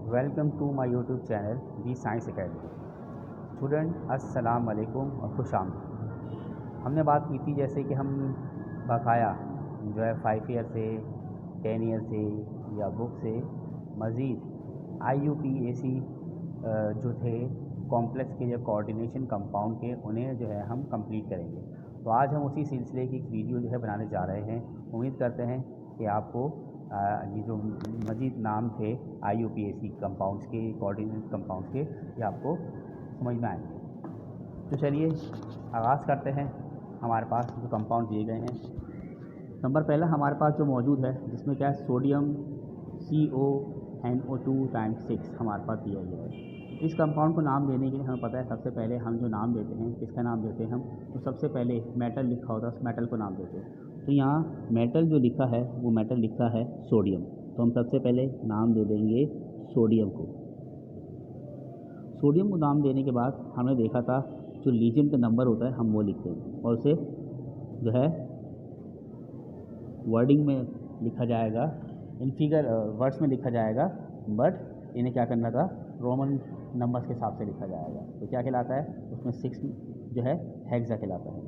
Welcome to my YouTube channel the science academy. Student अस्सलाम वालेकुम और खुश आमदीद। हमने बात की थी जैसे कि हम बकाया जो है 5 ईयर से 10 ईयर से या बुक से मज़ीद IUPAC जो थे कॉम्प्लेक्स के या कोऑर्डिनेशन कंपाउंड के, उन्हें जो है हम कंप्लीट करेंगे। तो आज हम उसी सिलसिले की एक वीडियो जो है बनाने जा रहे हैं। उम्मीद करते हैं कि आपको ये जो मज़ीद नाम थे IUPAC कंपाउंड्स के, कोऑर्डिनेट कंपाउंड्स के, ये आपको समझ में आएंगे। तो चलिए आगाज़ करते हैं। हमारे पास जो कंपाउंड दिए गए हैं, नंबर पहला हमारे पास जो मौजूद है जिसमें क्या है, सोडियम CONO2 × 6 हमारे पास दिया गया है। इस कंपाउंड को नाम देने के लिए हमें पता है सबसे पहले हम जो नाम देते हैं, किसका नाम देते हैं हम, तो सबसे पहले मेटल लिखा होता है उस मेटल को नाम देते हैं। तो यहाँ मेटल जो लिखा है वो मेटल लिखा है सोडियम, तो हम सबसे पहले नाम दे देंगे सोडियम को। सोडियम को नाम देने के बाद हमने देखा था जो लीजेंड का नंबर होता है हम वो लिखते हैं, और उसे जो है वर्डिंग में लिखा जाएगा, इन फिगर वर्ड्स में लिखा जाएगा, बट इन्हें क्या करना था, रोमन नंबर्स के हिसाब से लिखा जाएगा। तो क्या कहलाता है उसमें 6 जो है हेक्सा कहलाता है।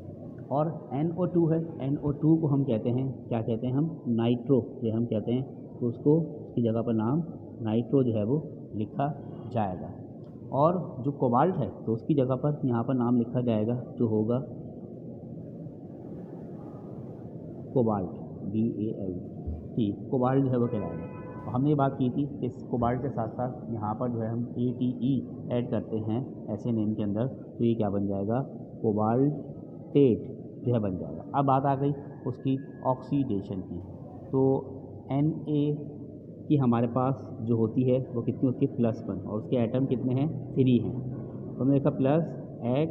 और NO2 है, NO2 को हम कहते हैं, क्या कहते हैं हम, नाइट्रो जो हम कहते हैं, तो उसको उसकी जगह पर नाम नाइट्रो जो है वो लिखा जाएगा। और जो कोबाल्ट है तो उसकी जगह पर यहाँ पर नाम लिखा जाएगा जो होगा कोबाल्ट, BALT, कोबाल्ट जो है वो कहलाएगा। तो हमने ये बात की थी कि इस कोबाल्ट के साथ साथ यहाँ पर जो है हम ATE ऐड करते हैं ऐसे नेम के अंदर, तो ये क्या बन जाएगा, कोबाल्टेट जो है बन जाएगा। अब बात आ गई उसकी ऑक्सीडेशन की। तो Na की हमारे पास जो होती है वो कितनी होती है, +1, और उसके एटम कितने हैं, 3 हैं। तो हमने देखा +X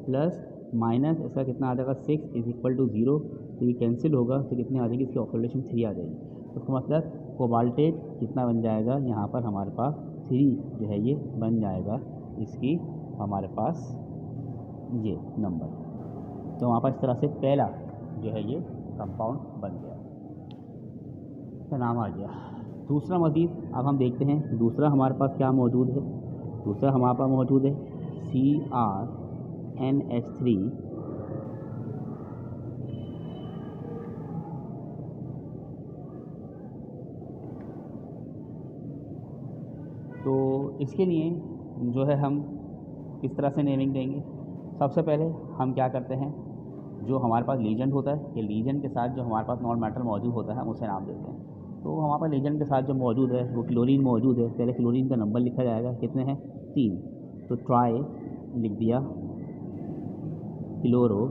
प्लस माइनस इसका कितना आ जाएगा, 6 = 0, तो ये कैंसिल होगा, तो कितनी आ जाएगी, इसकी ऑक्सीडेशन 3 आ जाएगी। तो उसका मतलब कोबाल्टेट कितना बन जाएगा, यहाँ पर हमारे पास 3 जो है ये बन जाएगा इसकी हमारे पास ये नंबर। तो वहाँ पर इस तरह से पहला जो है ये कंपाउंड बन गया, इसका नाम आ गया। दूसरा मज़ीद अब हम देखते हैं दूसरा हमारे पास क्या मौजूद है। दूसरा हमारे पास मौजूद है CrNH3 तो इसके लिए जो है हम किस तरह से नेमिंग देंगे। सबसे पहले हम क्या करते हैं, जो हमारे पास लीजेंड होता है, कि लीजेंड के साथ जो हमारे पास नॉन मेटल मौजूद होता है हम उसे नाम देते हैं। तो हमारे पास लीजेंड के साथ जो मौजूद है वो क्लोरीन मौजूद है। पहले क्लोरीन का नंबर लिखा जाएगा, कितने हैं, 3, तो ट्राई लिख दिया, क्लोरो,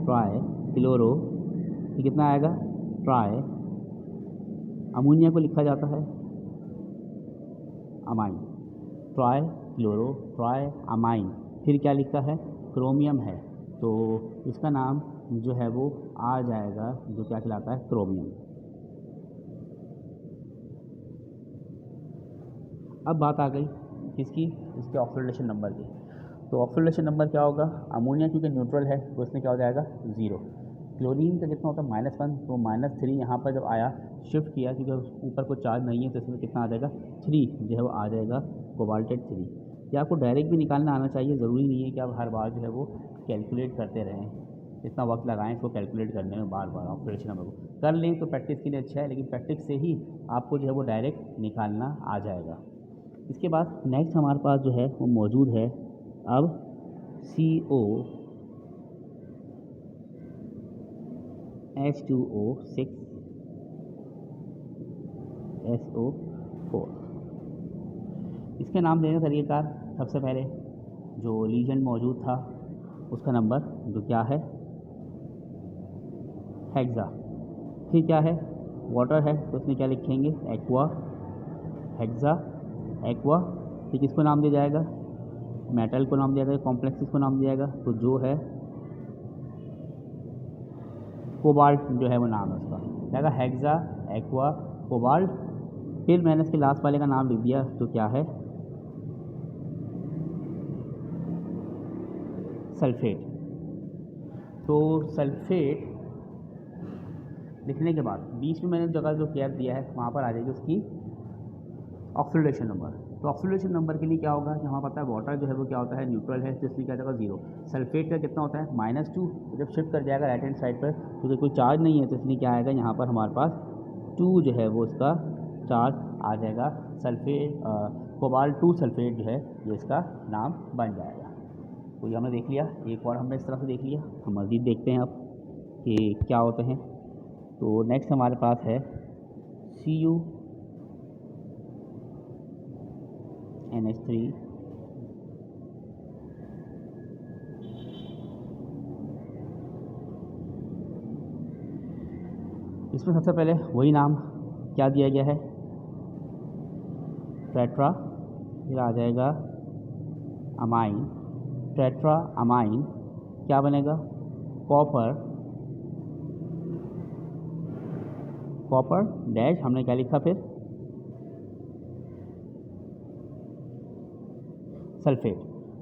ट्राई क्लोरो, तो कितना आएगा, ट्राई। अमोनिया को लिखा जाता है amine, try chloro try amine. फिर क्या लिखा है, क्रोमियम है, तो इसका नाम जो है वो आ जाएगा, जो क्या कहलाता है, क्रोमियम। अब बात आ गई किसकी, इसके ऑक्सीडेशन नंबर की। तो ऑक्सीडेशन नंबर क्या होगा, अमोनिया क्योंकि न्यूट्रल है तो इसमें क्या हो जाएगा, 0। क्लोरीन का कितना होता है, -1, तो -3 यहाँ पर जब आया, शिफ्ट किया क्योंकि ऊपर कोई चार्ज नहीं है, तो इसमें कितना आ जाएगा, 3 जो है वो आ जाएगा, कोबाल्टेट 3। ये आपको डायरेक्ट भी निकालना आना चाहिए, ज़रूरी नहीं है कि आप हर बार जो है वो कैलकुलेट करते रहें, इतना वक्त लगाएं इसको कैलकुलेट करने में, बार बार ऑक्सीडेशन नंबर को कर लें तो प्रैक्टिस के लिए अच्छा है, लेकिन प्रैक्टिस से ही आपको जो है वो डायरेक्ट निकालना आ जाएगा। इसके बाद नेक्स्ट हमारे पास जो है वो मौजूद है अब COH2O6 SO4। इसके नाम देने का तरीक़ाकार, सबसे पहले जो लीजेंड मौजूद था उसका नंबर जो क्या है, हेक्सा। फिर क्या है, वाटर है तो उसमें क्या लिखेंगे, एक्वा, हेक्सा एक्वा। फिर किसको नाम दिया जाएगा, मेटल को नाम दिया जाएगा, कॉम्प्लेक्स को नाम दिया जाएगा, तो जो है कोबाल्ट जो है वो नाम है उसका, क्या है, हेक्सा एक्वा कोबाल्ट। फिर मैंने इसके लास्ट वाले का नाम लिख दिया तो क्या है, सल्फेट। तो सल्फेट लिखने के बाद बीच में मैंने जगह जो गैप दिया है वहाँ पर आ जाएगी उसकी ऑक्सीडेशन नंबर। तो ऑक्सीडेशन नंबर के लिए क्या होगा कि हमें पता है वाटर जो है वो क्या होता है न्यूट्रल है, तो इसलिए क्या जाएगा 0। सल्फेट का कितना होता है -2, जब शिफ्ट कर जाएगा राइट हैंड साइड पर क्योंकि कोई चार्ज नहीं है तो इसलिए क्या आएगा यहाँ पर हमारे पास 2 जो है वो इसका चार्ज आ जाएगा। सल्फेट कोबाल्ट 2 सल्फेट जो है ये इसका नाम बन जाएगा। तो ये हमने देख लिया, एक और हमने इस तरह से देख लिया। हम मज़ीद देखते हैं अब कि क्या होते हैं। तो नेक्स्ट हमारे पास है CuNH3 इसमें सबसे पहले वही नाम क्या दिया गया है टेट्रा, फिर आ जाएगा अमाइन, टेट्रा अमाइन क्या बनेगा कॉपर डैश हमने क्या लिखा फिर सल्फेट।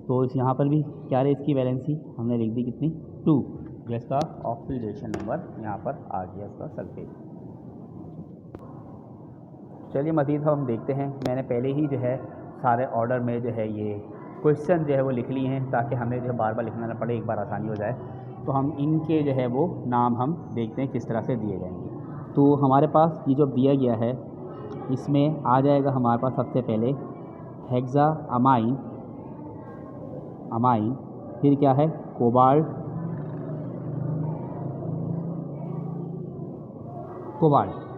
तो इस यहाँ पर भी क्या है इसकी वैलेंसी हमने लिख दी कितनी 2, जिसका ऑक्सीडेशन नंबर यहाँ पर आ गया इसका सल्फेट। चलिए मज़ीद हम देखते हैं। मैंने पहले ही जो है सारे ऑर्डर में जो है ये क्वेश्चन जो है वो लिख लिए हैं ताकि हमें जो है बार बार लिखना ना पड़े, एक बार आसानी हो जाए। तो हम इनके जो है वो नाम हम देखते हैं किस तरह से दिए जाएंगे। तो हमारे पास ये जो दिया गया है इसमें आ जाएगा हमारे पास सबसे पहले हेक्सा अमाइन, फिर क्या है कोबाल्ट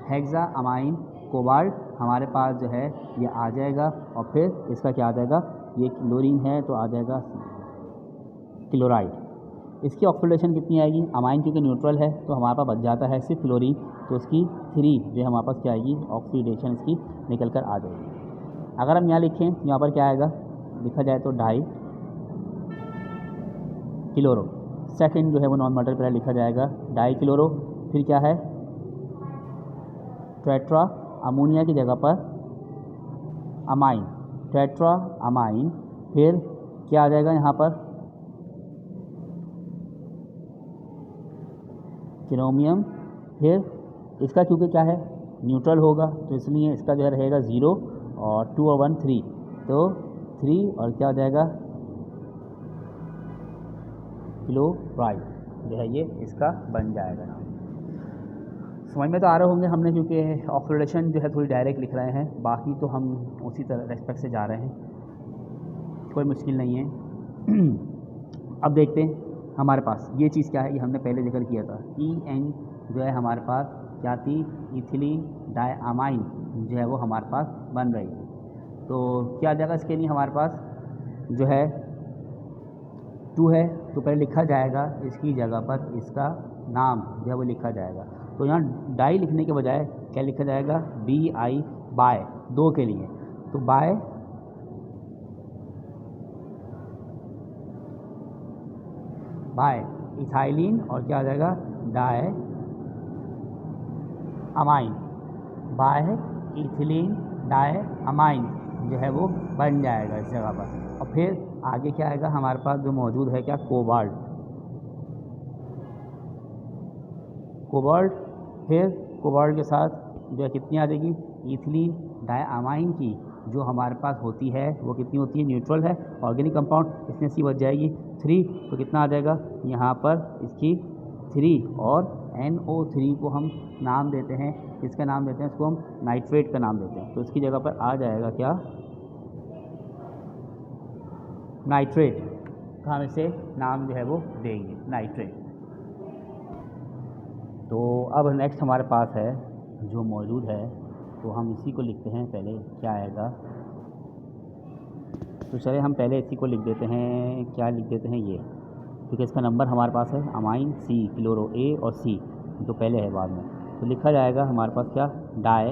हेक्सा अमाइन कोबाल्ट हमारे पास जो है ये आ जाएगा। और फिर इसका क्या आ जाएगा, ये क्लोरीन है तो आ जाएगा क्लोराइड। इसकी ऑक्सीडेशन कितनी आएगी, अमाइन क्योंकि न्यूट्रल है तो हमारे पास बच जाता है सिर्फ क्लोरीन, तो उसकी 3 जो है हमारे पास क्या आएगी ऑक्सीडेशन इसकी निकल कर आ जाएगी। अगर हम यहाँ लिखें यहाँ पर क्या आएगा, लिखा जाए तो डाई क्लोरो, सेकेंड जो है वो नॉन मल्टीपल पर लिखा जाएगा डाई क्लोरो। फिर क्या है टेट्रा अमोनिया की जगह पर अमाइन, टेट्रा अमाइन। फिर क्या आ जाएगा यहाँ पर क्रोमियम। फिर इसका क्योंकि क्या है न्यूट्रल होगा तो इसलिए इसका जो है रहेगा 0 और 2 और 1 3, तो 3 और क्या हो जाएगा क्लोराइड जो है ये इसका बन जाएगा। समझ में तो आ रहे होंगे हमने, क्योंकि ऑक्सीडेशन जो है थोड़ी डायरेक्ट लिख रहे हैं, बाकी तो हम उसी तरह रेस्पेक्ट से जा रहे हैं, कोई मुश्किल नहीं है। अब देखते हैं हमारे पास ये चीज़ क्या है, ये हमने पहले जिक्र किया था। EN जो है हमारे पास क्या थी इथिलीन डायमाइन जो है वो हमारे पास बन रही है। तो क्या जगह इसके लिए हमारे पास जो है 2 है तो पहले लिखा जाएगा इसकी जगह पर इसका नाम जो है वो लिखा जाएगा। तो यहाँ डाई लिखने के बजाय क्या लिखा जाएगा BI बाय 2 के लिए, तो बाय इथाइलिन और क्या आ जाएगा diamine, bi ethylene diamine जो है वो बन जाएगा इस जगह पर। और फिर आगे क्या आएगा हमारे पास जो मौजूद है क्या कोबाल्ट, फिर कोबाल्ट के साथ जो है कितनी आ जाएगी इथिलीन डायमाइन की जो हमारे पास होती है वो कितनी होती है न्यूट्रल है, ऑर्गेनिक कंपाउंड, इसमें सी बच जाएगी 3, तो कितना आ जाएगा यहाँ पर इसकी 3 और NO3 को हम नाम देते हैं, इसका नाम देते हैं इसको हम नाइट्रेट का नाम देते हैं। तो इसकी जगह पर आ जाएगा क्या नाइट्रेट का हम इसे नाम जो है वो देंगे नाइट्रेट। तो अब नेक्स्ट हमारे पास है जो मौजूद है तो हम इसी को लिखते हैं, पहले क्या आएगा तो चलिए हम पहले इसी को लिख देते हैं, क्या लिख देते हैं ये, क्योंकि इसका नंबर हमारे पास है अमाइन C क्लोरो A और C तो पहले है बाद में, तो लिखा जाएगा हमारे पास क्या डाई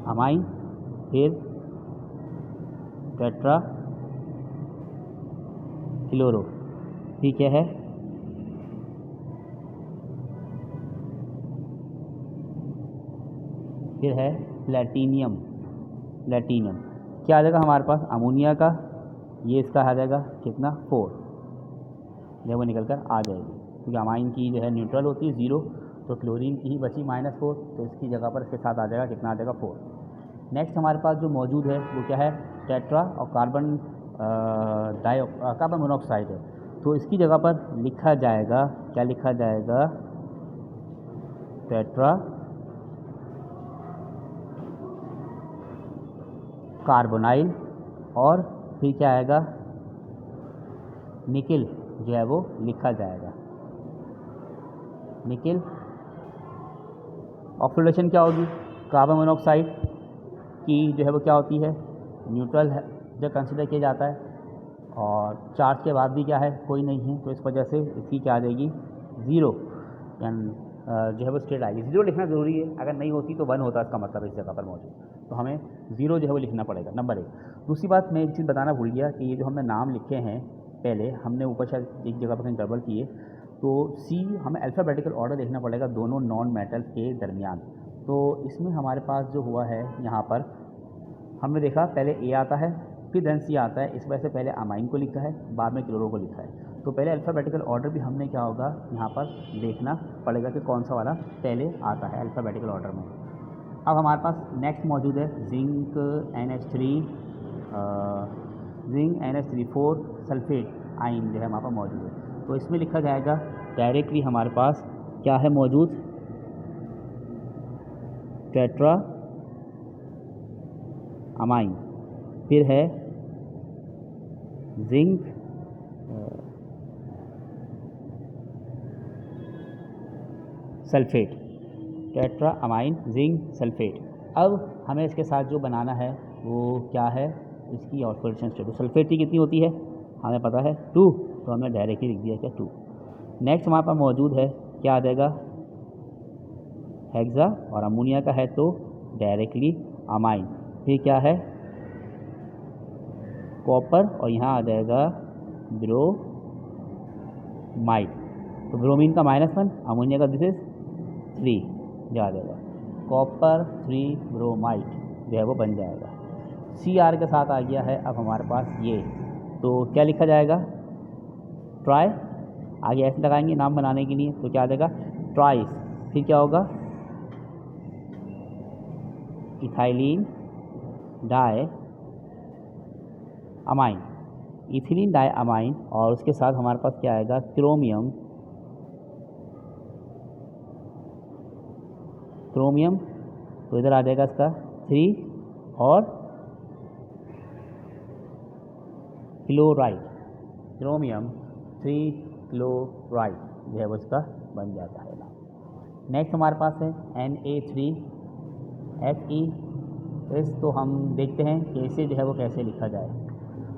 अमाइन, फिर टेट्रा क्लोरो, ठीक है फिर है प्लेटिनियम क्या आ जाएगा हमारे पास अमोनिया का, ये इसका आ जाएगा कितना 4 जब वो निकल कर आ जाएगी। क्योंकि अमाइन की जो है न्यूट्रल होती है 0, तो क्लोरीन की ही बची -4, तो इसकी जगह पर इसके साथ आ जाएगा कितना, आ जाएगा 4। नेक्स्ट हमारे पास जो मौजूद है वो क्या है, टेट्रा और कार्बन मोनोऑक्साइड है। तो इसकी जगह पर लिखा जाएगा, क्या लिखा जाएगा, टेट्रा कार्बोनाइल, और फिर क्या आएगा, निकिल जो है वो लिखा जाएगा, निकिल। ऑक्सीडेशन क्या होगी, कार्बन मोनोऑक्साइड की जो है वो क्या होती है, न्यूट्रल है जो कंसिडर किया जाता है, और चार्ज के बाद भी क्या है, कोई नहीं है, तो इस वजह से इसकी क्या आ जाएगी, 0, यानी जो है वो स्टेट आएगी। 0 लिखना ज़रूरी है, अगर नहीं होती तो 1 होता, इसका मतलब इस जगह पर मौजूद, तो हमें 0 जो है वो लिखना पड़ेगा, नंबर 1। दूसरी बात मैं एक चीज़ बताना भूल गया कि ये जो हमने नाम लिखे हैं पहले, हमने ऊपर शायद एक जगह पर कहीं गड़बड़ किए, तो C हमें अल्फ़ाबेटिकल ऑर्डर देखना पड़ेगा दोनों नॉन मेटल्स के दरमियान। तो इसमें हमारे पास जो हुआ है यहाँ पर हमने देखा पहले A आता है फिर देन C आता है, इस वजह से पहले अमाइन को लिखा है, बाद में क्लोरो को लिखा है। तो पहले अल्फ़ाबेटिकल ऑर्डर भी हमने क्या होगा यहाँ पर देखना पड़ेगा कि कौन सा वाला पहले आता है अल्फ़ाबेटिकल ऑर्डर में। अब हमारे पास नेक्स्ट मौजूद है जिंक NH3 सल्फेट आइन जो है हमारे पास मौजूद है। तो इसमें लिखा जाएगा डायरेक्टली हमारे पास क्या है मौजूद, टेट्रा अमाइन, फिर है zinc sulphate, tetra amine zinc sulphate. अब हमें इसके साथ जो बनाना है वो क्या है, इसकी ऑक्सीडेशन स्टेट। सल्फेट की कितनी होती है हमें पता है 2, तो हमने डायरेक्टली लिख दिया क्या 2। नेक्स्ट हमारे पास मौजूद है क्या आ जाएगा, हेक्सा, और अमोनिया का है तो डायरेक्टली अमाइन, फिर क्या है कॉपर, और यहाँ आ जाएगा ब्रोमाइड। तो ब्रोमीन का -1, अमोनिया का दिस इज 3 जो आ जाएगा, कॉपर 3 ब्रोमाइड जो है वो बन जाएगा। Cr के साथ आ गया है अब हमारे पास ये, तो क्या लिखा जाएगा, ट्राई, आगे ऐसे लगाएंगे नाम बनाने के लिए, तो क्या आ जाएगा ट्राइस, फिर क्या होगा ethylene diamine, ethylene diamine, और उसके साथ हमारे पास क्या आएगा क्रोमियम, तो इधर आ जाएगा इसका 3 और क्लोराइड, क्रोमियम 3 क्लोराइड जो है वो इसका बन जाता है ना। नेक्स्ट हमारे पास है Na3Fe, तो हम देखते हैं कि इसे जो है वो कैसे लिखा जाए।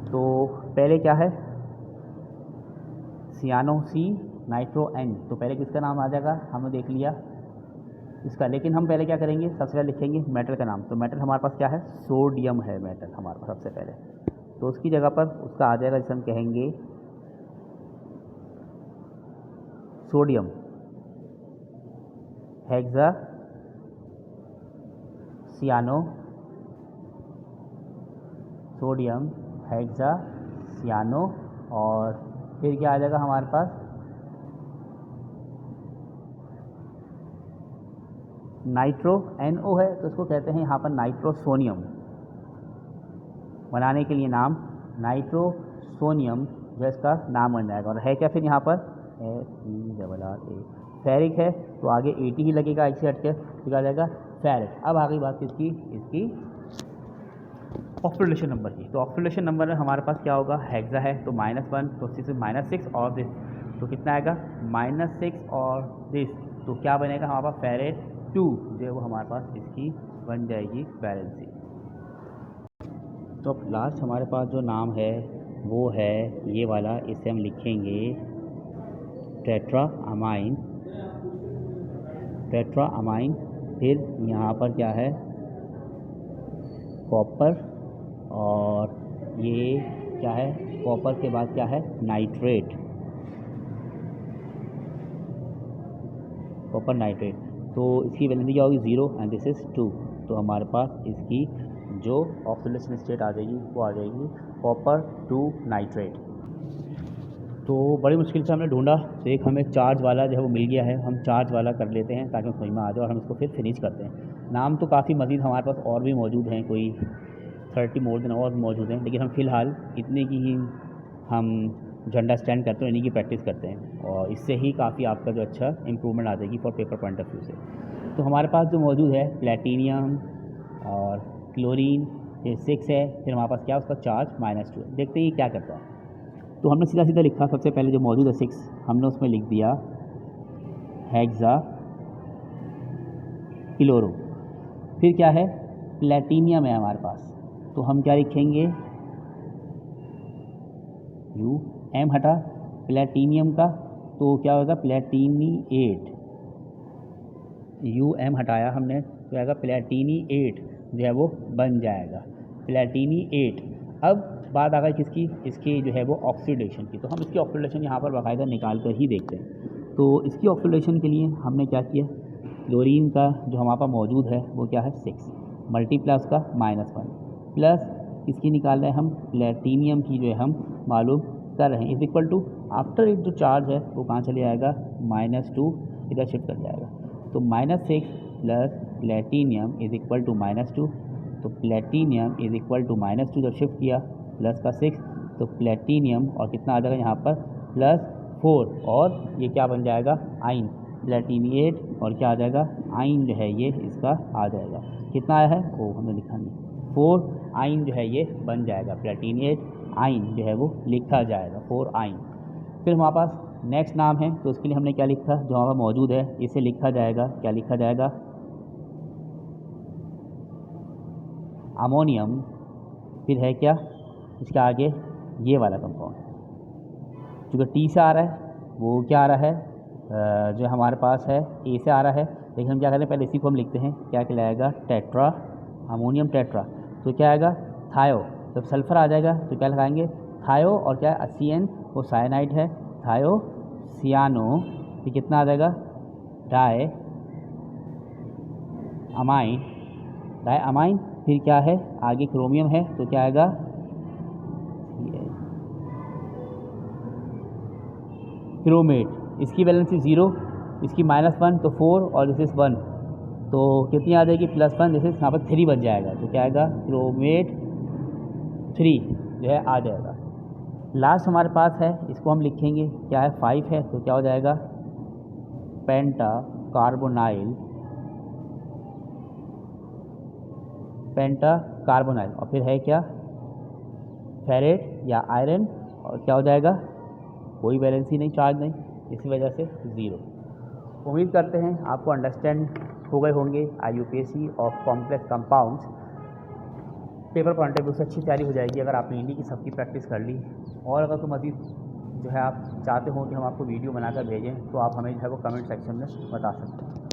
तो पहले क्या है सियानो C नाइट्रो N, तो पहले किसका नाम आ जाएगा हमने देख लिया इसका, लेकिन हम पहले क्या करेंगे, सबसे पहले लिखेंगे मेटल का नाम। तो मेटल हमारे पास क्या है, सोडियम है मेटल हमारे पास सबसे पहले, तो उसकी जगह पर उसका आ जाएगा जिसे हम कहेंगे सोडियम हेक्सा सियानो, सोडियम हेक्सा सियानो, और फिर क्या आ जाएगा हमारे पास नाइट्रो NO है, तो इसको कहते हैं यहाँ पर नाइट्रोसोनियम, बनाने के लिए नाम नाइट्रोसोनियम जो इसका नाम बन जाएगा। और है क्या फिर यहाँ पर FeRRA, फेरिक है तो आगे 80 ही लगेगा, ऐसे हट के फिर आ जाएगा फेरिक। अब आ गई बात किसकी, इसकी ऑक्सीडेशन नंबर की। तो ऑक्सीडेशन नंबर में हमारे पास क्या होगा, हेक्सा है तो -1, तो इससे -6 और दिस, तो कितना आएगा -6 और दिस, तो क्या बनेगा हमारे पास फेरेट 2 जो है वो हमारे पास इसकी बन जाएगी वैलेंसी। तो अब लास्ट हमारे पास जो नाम है वो है ये वाला, इसे हम लिखेंगे टेट्रा अमाइन, टेट्रा अमाइन, फिर यहाँ पर क्या है कॉपर, और ये क्या है कॉपर के बाद क्या है नाइट्रेट, कॉपर नाइट्रेट, तो इसकी वैलेंसी क्या होगी 0 एंड दिस इज़ 2, तो हमारे पास इसकी जो ऑक्सीडेशन स्टेट आ जाएगी वो आ जाएगी कॉपर 2 नाइट्रेट। तो बड़ी मुश्किल से हमने ढूंढा, तो एक हमें चार्ज वाला जो है वो मिल गया है। हम चार्ज वाला कर लेते हैं ताकि समझ में आ जाए और हम इसको फिर फिनिश करते हैं। नाम तो काफ़ी मज़ीद हमारे पास और भी मौजूद हैं, कोई 30 मोर देन और मौजूद हैं, लेकिन हम फ़िलहाल इतने की ही हम झंडा स्टैंड करते हैं, इन्हीं की प्रैक्टिस करते हैं और इससे ही काफ़ी आपका जो अच्छा इम्प्रूवमेंट आ जाएगी for paper point of view से। तो हमारे पास जो मौजूद है प्लेटिनियम और क्लोरीन, ये 6 है, फिर हमारे पास क्या उसका चार्ज -2 है। देखते हैं ये क्या करता है। तो हमने सीधा सीधा लिखा, सबसे पहले जो मौजूद है 6 हमने उसमें लिख दिया हेक्सा क्लोरो। फिर क्या है, प्लेटिनियम है हमारे पास, तो हम क्या लिखेंगे, यू एम हटा प्लेटिनियम का, तो क्या होगा प्लेटिनिएट, यू एम हटाया हमने तो आएगा प्लेटिनिएट, जो है वो बन जाएगा प्लेटिनिएट। अब बात आ गई किसकी, इसकी जो है वो ऑक्सीडेशन की। तो हम इसकी ऑक्सीडेशन यहाँ पर बाकायदा निकाल कर ही देखते हैं। तो इसकी ऑक्सीडेशन के लिए हमने क्या किया, क्लोरीन का जो हमारे पास मौजूद है वो क्या है 6 मल्टीप्लस का -1 प्लस इसकी निकाल रहे हैं हम प्लेटिनियम की, जो है हम मालूम कर रहे हैं, is equal to after it जो चार्ज है वो कहाँ चले जाएगा -2 इधर शिफ्ट कर जाएगा। तो -6 plus platinum is equal to -2, तो प्लेटिनियम इज इक्वल टू -2 जब शिफ्ट किया प्लस का 6, तो प्लेटिनियम और कितना आ जाएगा यहाँ पर +4, और ये क्या बन जाएगा आइन, प्लेटिनिएट, और क्या आ जाएगा आइन जो है ये इसका आ जाएगा। कितना आया है वो हमने लिखा नहीं, 4 आइन जो है ये बन जाएगा, प्लेटिनिएट आइन जो है वो लिखा जाएगा 4 आइन। फिर हमारे पास नेक्स्ट नाम है, तो उसके लिए हमने क्या लिखा, जो हमारा मौजूद है इसे लिखा जाएगा, क्या लिखा जाएगा अमोनियम। फिर है क्या इसके आगे ये वाला कंपाउंड, चूँकि टी से आ रहा है वो क्या आ रहा है जो हमारे पास है ए से आ रहा है, लेकिन हम क्या करें पहले इसी को हम लिखते हैं, क्या कहलाएगा टेट्रा, अमोनियम टेट्रा। तो क्या आएगा थायो, जब सल्फ़र आ जाएगा तो क्या लगाएंगे थायो, और क्या है CN वो साइनाइड है, थायो सियानो, ये कितना आ जाएगा डाई अमाइन, डाई अमाइन। फिर क्या है आगे क्रोमियम है, तो क्या आएगा क्रोमेट, इसकी वैलेंसी 0, इसकी -1 तो 4 और दिस इज़ 1, तो कितनी आ जाएगी +1, जैसे यहाँ पर 3 बन जाएगा, तो क्या आएगा क्रोमेट 3 जो है आ जाएगा। लास्ट हमारे पास है, इसको हम लिखेंगे क्या है 5 है, तो क्या हो जाएगा पेंटा कार्बोनाइल, पेंटा कार्बोनाइल, और फिर है क्या फेरेट या आयरन, और क्या हो जाएगा कोई वैलेंसी नहीं, चार्ज नहीं, इसी वजह से 0। उम्मीद करते हैं आपको अंडरस्टैंड हो गए होंगे IUPAC of complex compounds. Paper point of view से अच्छी तैयारी हो जाएगी अगर आपने इन्हीं की सबकी प्रैक्टिस कर ली। और अगर तो मज़ीद जो है आप चाहते हो कि हम आपको वीडियो बनाकर भेजें, तो आप हमें जो है वो कमेंट सेक्शन में बता सकते हैं।